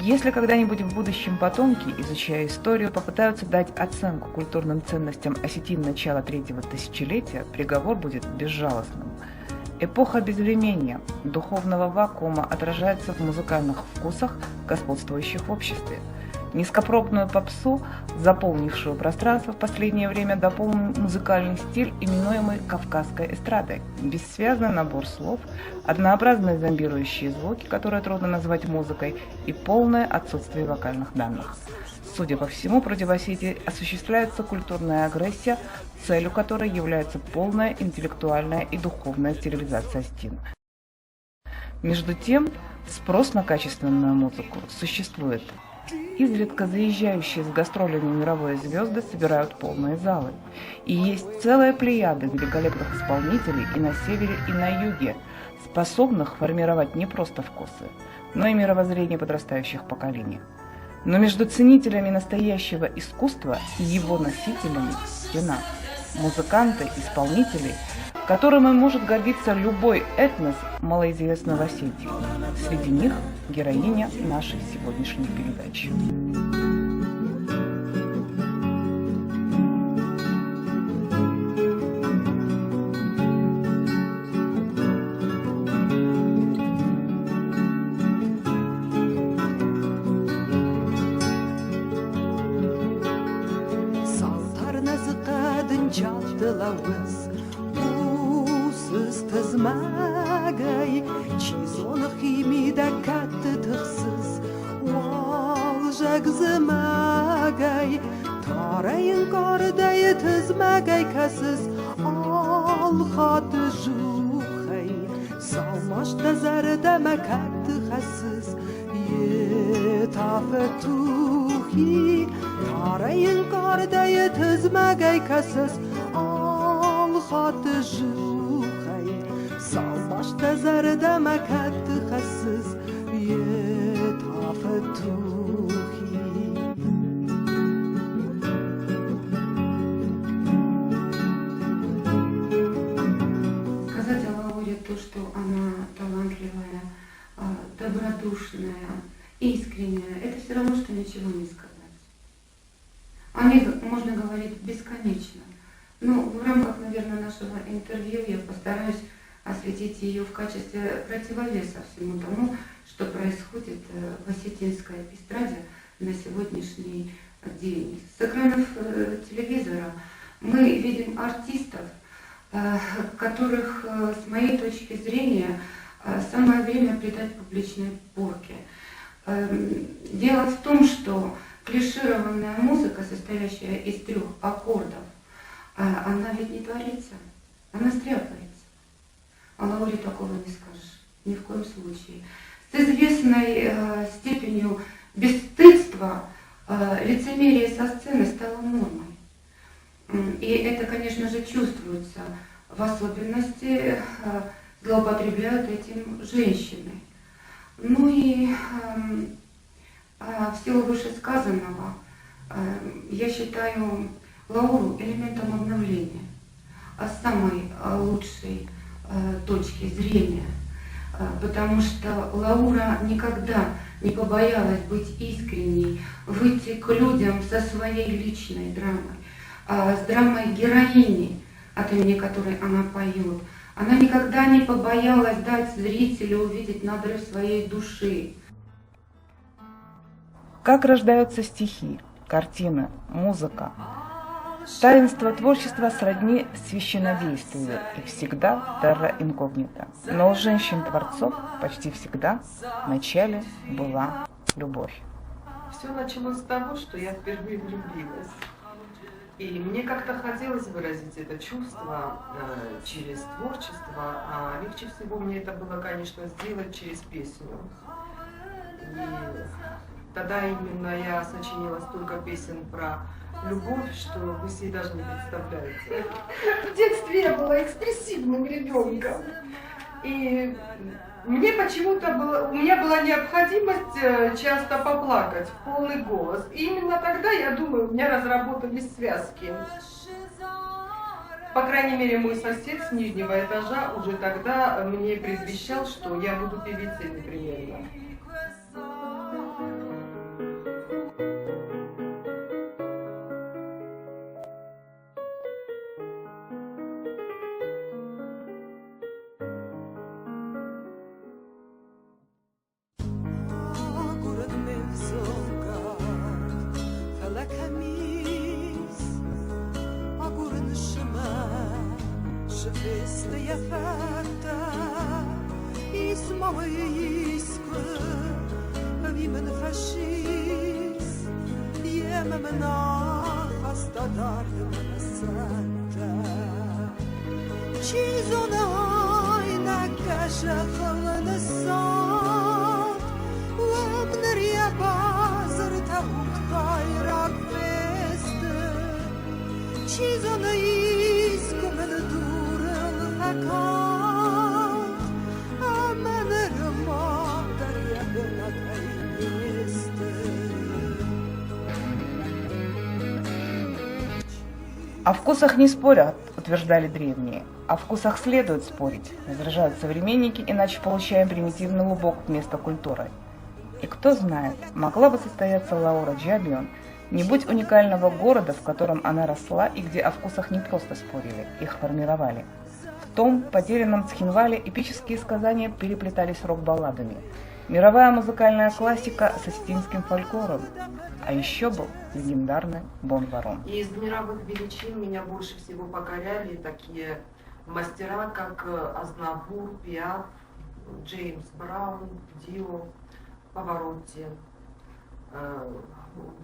Если когда-нибудь в будущем потомки, изучая историю, попытаются дать оценку культурным ценностям осетин начала третьего тысячелетия, приговор будет безжалостным. Эпоха безвременья, духовного вакуума отражается в музыкальных вкусах, господствующих в обществе. Низкопробную попсу, заполнившую пространство в последнее время, дополнил музыкальный стиль, именуемый кавказской эстрадой. Бессвязный набор слов, однообразные зомбирующие звуки, которые трудно назвать музыкой, и полное отсутствие вокальных данных. Судя по всему, против Осетии осуществляется культурная агрессия, целью которой является полная интеллектуальная и духовная стерилизация осетин. Между тем, спрос на качественную музыку существует. Изредка заезжающие с гастролями мировые звезды собирают полные залы. И есть целая плеяда великолепных исполнителей и на севере, и на юге, способных формировать не просто вкусы, но и мировоззрение подрастающих поколений. Но между ценителями настоящего искусства и его носителями стена. Музыканты, исполнители, которыми может гордиться любой этнос, малоизвестный в Осетии. Среди них героиня нашей сегодняшней передачи. Çaldılavız Usız tızmagay Çizonu himide kattı tıksız Valjak zımagay Tarayın kordayı tızmagay kasız Al xatı juxay Salmaş tazarda mekattı xasız Yetafetuhi Tarayın kordayı tızmagay kasız Al xatı juxay Salmaş tazarda mekattı xasız Yetafetuhi Сказать о Лауре то, что она талантливая, добродушная, искренняя, это все равно, что ничего не сказать. О ней можно говорить бесконечно. Но в рамках, наверное, нашего интервью я постараюсь осветить ее в качестве противовеса всему тому, что происходит в осетинской эстраде на сегодняшний день. С экранов телевизора мы видим артистов, которых, с моей точки зрения, самое время придать публичной порке. Дело в том, что клишированная музыка, состоящая из 3 аккордов, она ведь не творится, она стряпается. О Лауре такого не скажешь, ни в коем случае. С известной степенью бесстыдства лицемерие со сцены стало нормой. И это, конечно же, чувствуется, в особенности злоупотребляют этим женщины. Ну и в силу вышесказанного, я считаю Лауру элементом обновления, с самой лучшей точки зрения, потому что Лаура никогда не побоялась быть искренней, выйти к людям со своей личной драмой, с драмой героини, от имени которой она поет. Она никогда не побоялась дать зрителю увидеть надрыв своей души. Как рождаются стихи, картины, музыка? Таинство творчества сродни священнодействию и всегда терра инкогнита. Но у женщин-творцов почти всегда в начале была любовь. Все началось с того, что я впервые влюбилась. И мне как-то хотелось выразить это чувство через творчество, а легче всего мне это было, конечно, сделать через песню. И тогда именно я сочинила столько песен про любовь, что вы себе даже не представляете. В детстве я была экспрессивным ребенком. И мне почему-то у меня была необходимость часто поплакать в полный голос. И именно тогда, я думаю, у меня разработались связки. По крайней мере, мой сосед с нижнего этажа уже тогда мне предвещал, что я буду певицей непременно. يفتا اسمه يسكر من فشيس يا ممنا خستا دار من السنتا چیزون های نکشه خلن السات و ابن ریا بازر تاوت غیرک بست چیزون ایسکو من دور الحکات امن رما در یبنت ایست О вкусах не спорят, утверждали древние. О вкусах следует спорить, возражают современники, иначе получаем примитивный лубок вместо культуры. И кто знает, могла бы состояться Лаура Джабион, не будь уникального города, в котором она росла и где о вкусах не просто спорили, их формировали. В том потерянном Цхинвале эпические сказания переплетались с рок-балладами. Мировая музыкальная классика с осетинским фольклором. А еще был легендарный Бон Варон. И из мировых величин меня больше всего покоряли такие мастера, как Азнавур, Пиаф, Джеймс Браун, Дио, Паваротти.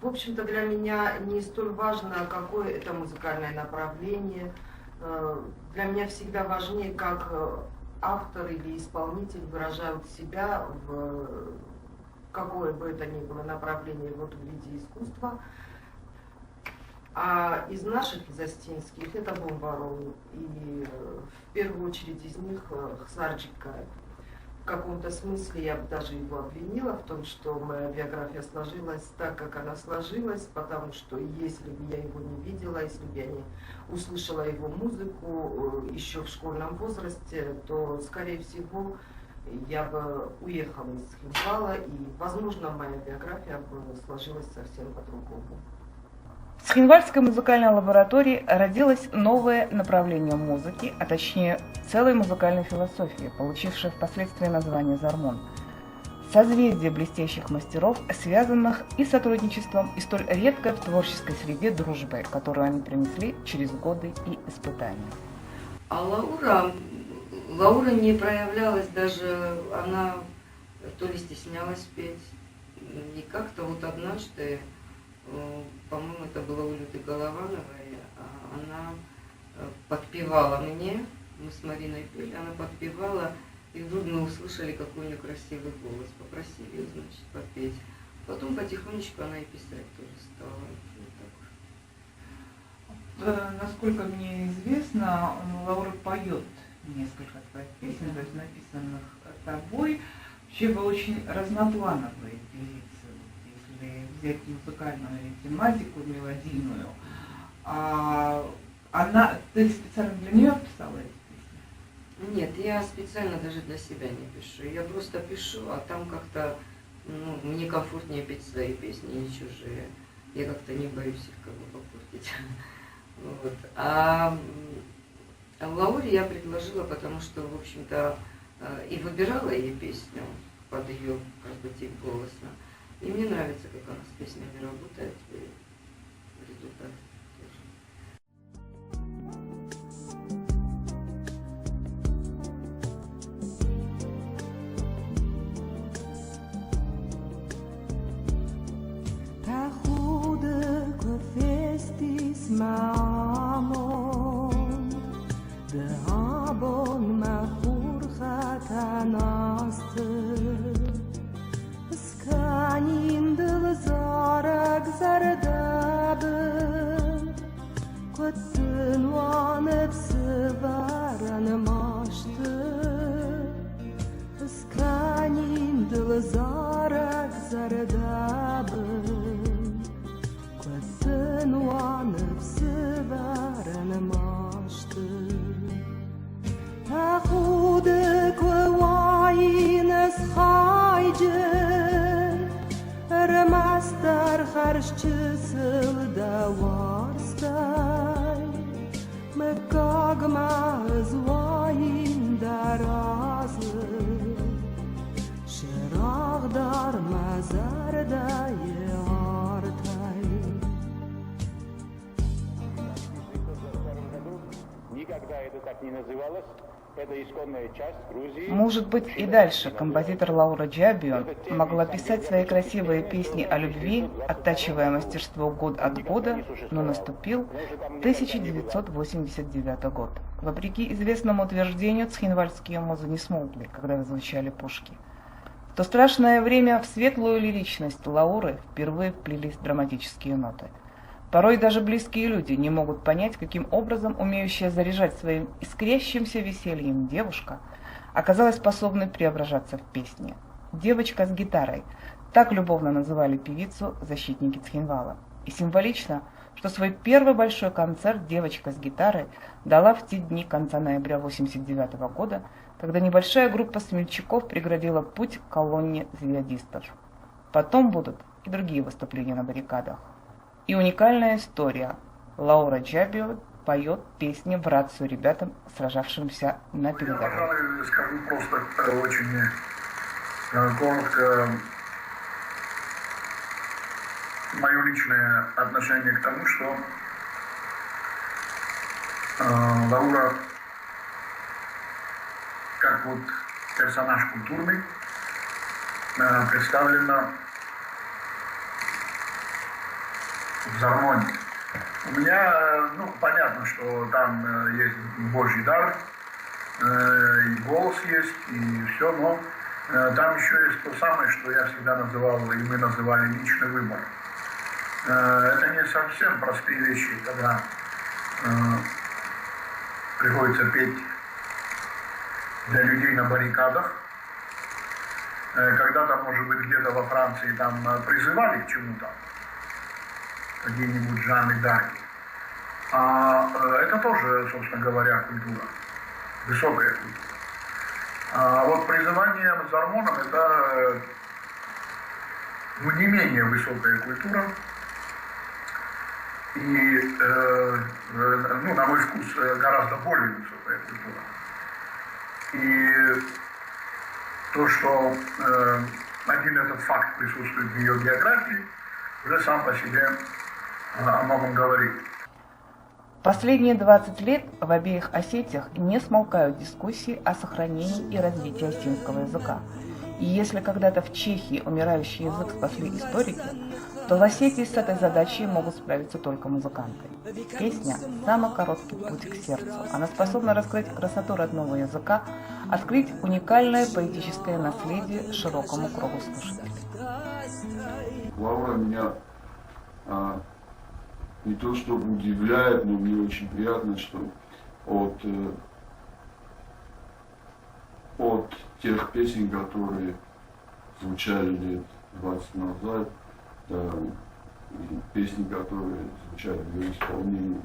В общем-то, для меня не столь важно, какое это музыкальное направление. Для меня всегда важнее, как автор или исполнитель выражают себя в какое бы это ни было направление вот в виде искусства. А из наших, из остинских, это Бон Варон. И в первую очередь из них Хсарджика. В каком-то смысле я бы даже его обвинила в том, что моя биография сложилась так, как она сложилась, потому что если бы я его не видела, если бы я не услышала его музыку еще в школьном возрасте, то, скорее всего, я бы уехала из Цхинвала, и, возможно, моя биография бы сложилась совсем по-другому. В Цхинвальской музыкальной лаборатории родилось новое направление музыки, а точнее целой музыкальной философии, получившей впоследствии название «Зармон». Созвездие блестящих мастеров, связанных и сотрудничеством, и столь редкой в творческой среде дружбой, которую они принесли через годы и испытания. А Лаура не проявлялась даже, она то ли стеснялась петь, и как-то вот однажды, по-моему, это было у Люды Головановой, она подпевала мне, мы с Мариной пели, она подпевала, и вдруг мы услышали, какой у нее красивый голос, попросили ее, значит, попеть. Потом потихонечку она и писать тоже стала. Насколько мне известно, Лаура поет несколько твоих песен, то есть написанных тобой. Вообще вы очень разноплановые певицы, если взять музыкальную тематику, мелодийную. Ты специально для нее писала эти песни? Нет, я специально даже для себя не пишу. Я просто пишу, а там как-то мне комфортнее петь свои песни, не чужие. Я как-то не боюсь их как бы попортить. Вот. А Лауре я предложила, потому что, в общем-то, и выбирала ей песню под ее как бы тип голоса. И мне нравится, как она с песнями работает, и результат тоже. Никогда это так не называлось. Это исконная часть Грузии. Может быть, и дальше композитор Лаура Джабио могла писать свои красивые песни о любви, оттачивая мастерство год от года, но наступил 1989 год. Вопреки известному утверждению, цхинвальские музы не смолкли, когда звучали пушки. В то страшное время в светлую лиричность Лауры впервые вплелись драматические ноты. Порой даже близкие люди не могут понять, каким образом умеющая заряжать своим искрящимся весельем девушка оказалась способной преображаться в песне. «Девочка с гитарой» – так любовно называли певицу защитники Цхинвала. И символично, что свой первый большой концерт «Девочка с гитарой» дала в те дни конца ноября 1989 года, когда небольшая группа смельчаков преградила путь к колонне зиадистов. Потом будут и другие выступления на баррикадах. И уникальная история. Лаура Джабио поет песни в рацию ребятам, сражавшимся на передовой. Я, пожалуй, скажу просто очень коротко мое личное отношение к тому, что Лаура, как вот персонаж культурный, представлена в «Зармоне». У меня, понятно, что там есть Божий дар, и голос есть, и все, но там еще есть то самое, что я всегда называл, и мы называли личный выбор. Это не совсем простые вещи, когда приходится петь для людей на баррикадах. Когда-то, может быть, где-то во Франции там призывали к чему-то, какие-нибудь Жанны Дарки. Это тоже, собственно говоря, культура, высокая культура. А вот призывание с Зармоном – это не менее высокая культура. И, на мой вкус, гораздо более высокая культура. И то, что один этот факт присутствует в ее биографии, уже сам по себе о многом говорит. Последние 20 лет в обеих Осетиях не смолкают дискуссии о сохранении и развитии осетинского языка. И если когда-то в Чехии умирающий язык спасли историки, то в Осетии с этой задачей могут справиться только музыканты. Песня – самый короткий путь к сердцу. Она способна раскрыть красоту родного языка, открыть уникальное поэтическое наследие широкому кругу слушателей. Лаура меня не то что удивляет, но мне очень приятно, что от тех песен, которые звучали лет 20 назад, и песни, которые звучат в ее исполнении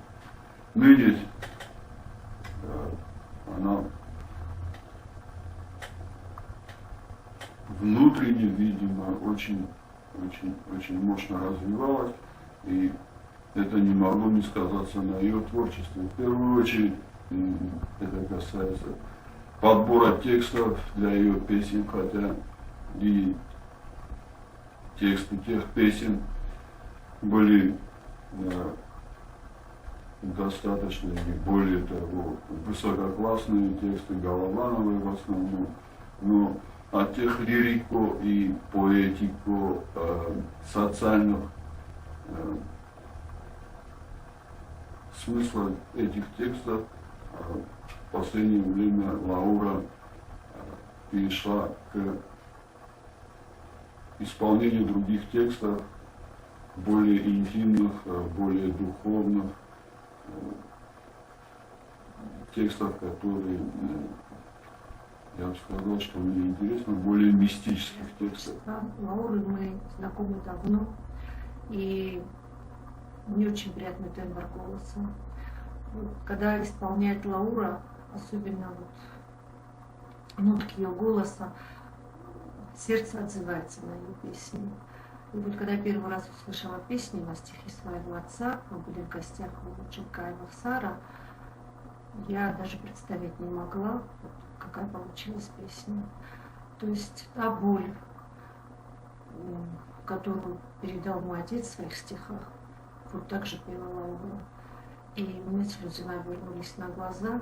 ныне, она внутренне, видимо, очень мощно развивалась, и это не могло не сказаться на ее творчестве. В первую очередь это касается подбора текстов для ее песен, хотя и тексты тех песен были достаточно, и более того, высококлассные тексты Головановой в основном, но от тех лирико и поэтико социальных смысла этих текстов в последнее время Лаура перешла к исполнению других текстов, более интимных, более духовных, текстов, которые, я бы сказал, что мне интересно, более мистических текстов. Лауры мы знакомы давно, и мне очень приятный тембр голоса. Когда исполняет Лаура, особенно нотки ее голоса, сердце отзывается на ее песни. И вот когда я первый раз услышала песни на стихи своего отца, мы были в гостях у Джанкаева Сара, я даже представить не могла, какая получилась песня. То есть та боль, которую передал мой отец в своих стихах, вот так же пела Лаура. И мне слезы навернулись на глаза.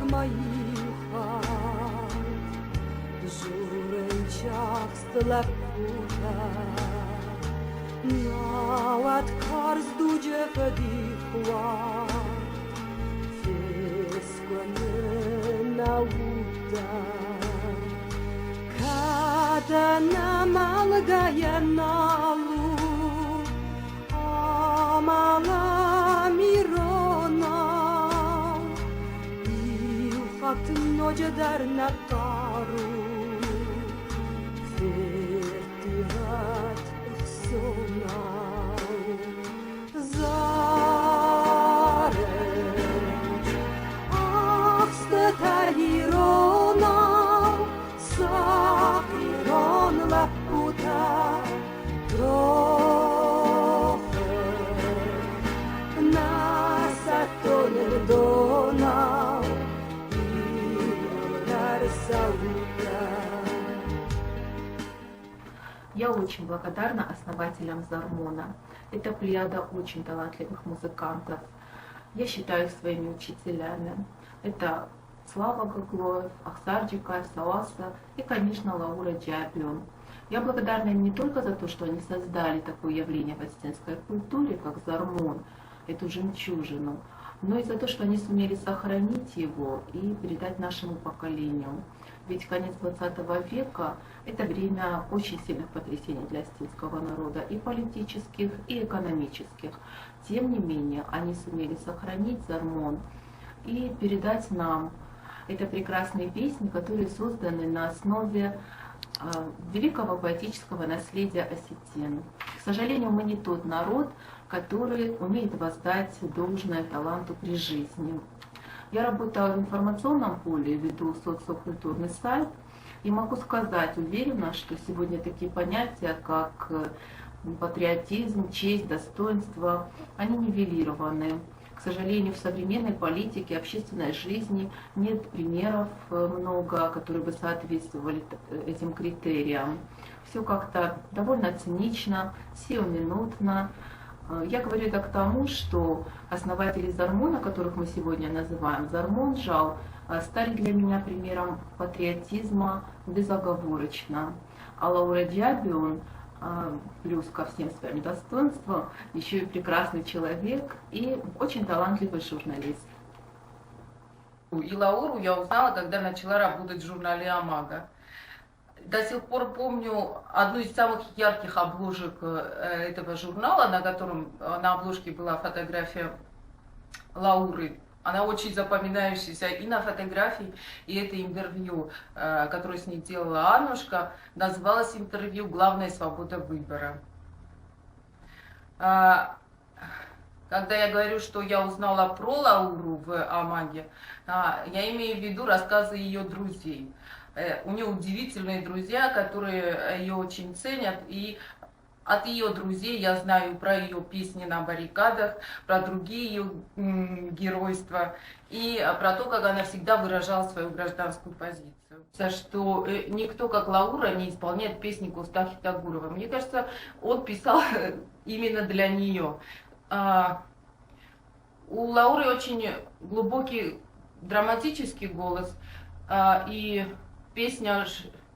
моих хат, журенчах стлепута, на откар сдудже подихла, фесконе наута, когда намалгая налу, амала мирона, Ночь дар на тару, вертират сонал, зареч, ах, статарирона, сакирон лапута, трохе, насатонер донал, Я очень благодарна основателям Зармона. Это плеяда очень талантливых музыкантов. Я считаю их своими учителями. Это Слава Гаглоев, Ахсар Джикаев, Сауаса и, конечно, Лаура Джабион. Я благодарна им не только за то, что они создали такое явление в осетинской культуре, как Зармон, эту жемчужину, но и за то, что они сумели сохранить его и передать нашему поколению. Ведь конец 20 века – это время очень сильных потрясений для осетинского народа, и политических, и экономических. Тем не менее, они сумели сохранить Зармон и передать нам. Это прекрасные песни, которые созданы на основе великого поэтического наследия осетин. К сожалению, мы не тот народ, который умеет воздать должное таланту при жизни. Я работаю в информационном поле, веду социокультурный сайт, и могу сказать уверенно, что сегодня такие понятия, как патриотизм, честь, достоинство, они нивелированы. К сожалению, в современной политике, общественной жизни нет примеров много, которые бы соответствовали этим критериям. Все как-то довольно цинично, сиюминутно. Я говорю это к тому, что основатели Зармона, которых мы сегодня называем Зармон, Жал, стали для меня примером патриотизма безоговорочно. А Лаура Джабион, плюс ко всем своим достоинствам, еще и прекрасный человек и очень талантливый журналист. И Лауру я узнала, когда начала работать в журнале «Амага». До сих пор помню одну из самых ярких обложек этого журнала, на обложке была фотография Лауры. Она очень запоминающаяся и на фотографии, и это интервью, которое с ней делала Аннушка, называлось интервью «Главная свобода выбора». Когда я говорю, что я узнала про Лауру в Амаге, я имею в виду рассказы ее друзей. У нее удивительные друзья, которые ее очень ценят, и от ее друзей я знаю про ее песни на баррикадах, про другие ее геройства и про то, как она всегда выражала свою гражданскую позицию. За что никто, как Лаура, не исполняет песни Кустахи Тагурова. Мне кажется, он писал именно для нее. У Лауры очень глубокий драматический голос, и песня,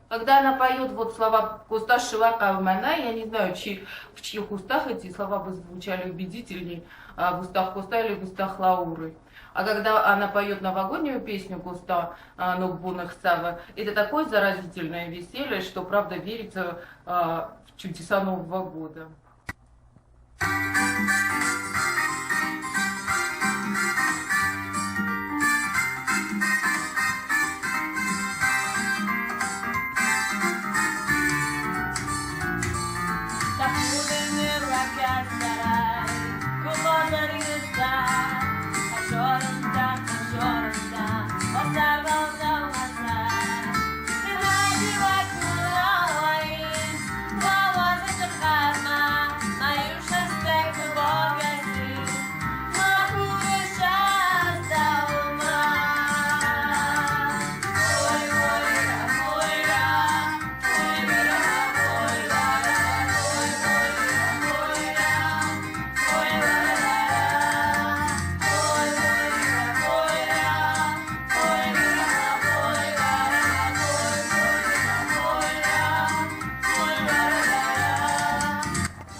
когда она поет вот слова «Куста шивака в мана», я не знаю, в чьих устах эти слова бы звучали убедительней, в устах Куста или в устах Лауры. А когда она поет новогоднюю песню «Куста ногбунах сава», это такое заразительное веселье, что правда верится в чудеса Нового года. Stay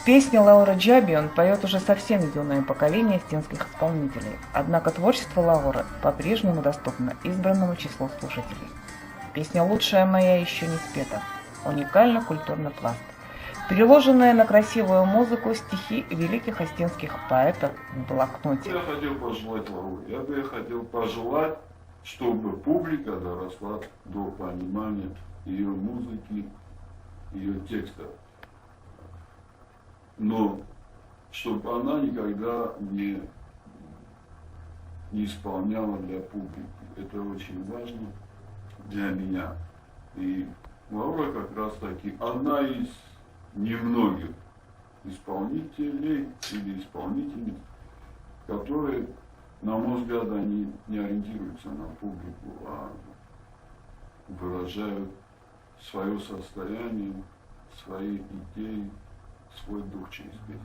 Песни Лауры Джабион поет уже совсем юное поколение стенских исполнителей, однако творчество Лауры по-прежнему доступно избранному числу слушателей. Песня «Лучшая моя» еще не спета. Уникальный культурный пласт. Переложенные на красивую музыку стихи великих остинских поэтов в блокноте. Я хотел пожелать Лауре, я бы хотел пожелать, чтобы публика доросла до понимания ее музыки, ее текста. Но чтобы она никогда не исполняла для публики. Это очень важно для меня. И Лаура как раз таки одна из немногих исполнителей или исполнительниц, которые, на мой взгляд, они не ориентируются на публику, а выражают свое состояние, свои идеи, свой дух через песню.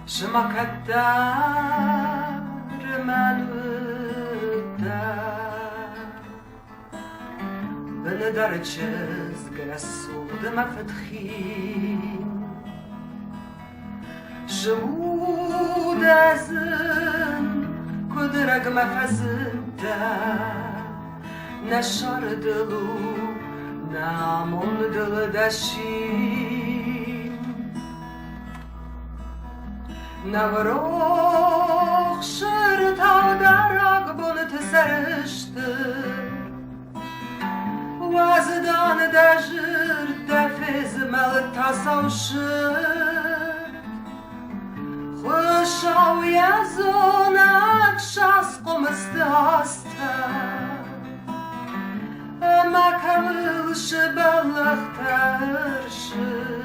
شما قدر منودا بندر چزگه سود مفتخین شمود ازن کدرگ مفزنده نشار دلو نامون دل دشین نورخ شر تا در آقبون تسرشتر وازدان دجر دفز مل تسوشر خوشاو یزونک شاس قمستاستر اما کمل شبلختر شر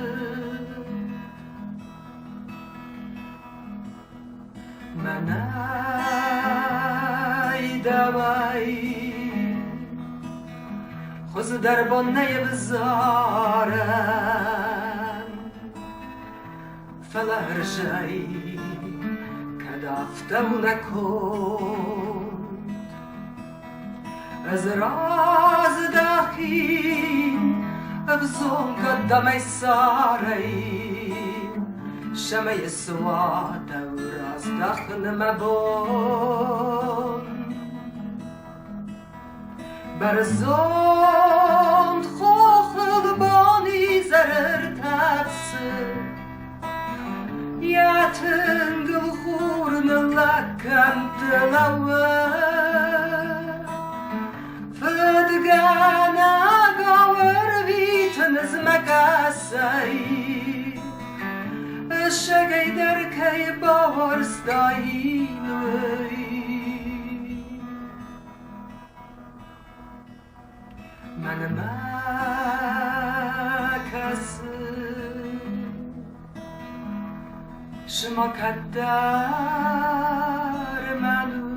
منای دوایی خوز دربان نیبزارن فلر جایی کدافتم نکند از راز داخین ابزون قدم ایسارین شمه سواد و راز داخل مبون برزوند خوخل بانی زرر تاتسه یا تنگل خورن لکن تلوه فدگانا گاور ویتن از مکاسایی شگی در کی باورستاین من مکسم شما کدر منو